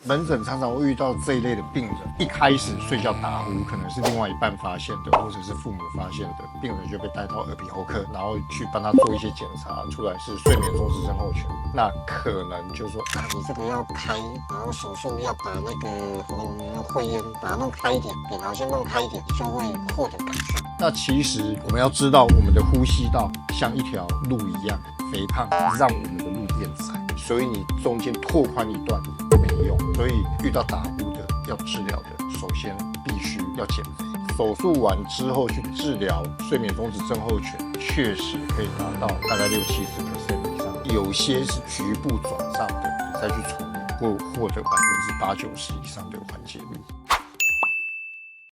门诊常常会遇到这一类的病人，一开始睡觉打呼，可能是另外一半发现的，或者是父母发现的，病人就被带到耳鼻喉科，然后去帮他做一些检查，出来是睡眠中止症候群，那可能就说你这个要开，然后手术要把那个喉咙的会阴把它弄开一点，扁桃腺弄开一点，就会获得改善。那其实我们要知道，我们的呼吸道像一条路一样，肥胖让我们的路变窄，所以你中间拓宽一段没用。所以遇到打呼的要治疗的，首先必须要减肥。手术完之后去治疗睡眠中止症候群，确实可以达到大概60-70%以上，有些是局部转上的，再去处理，或获得80%-90%以上的缓解率。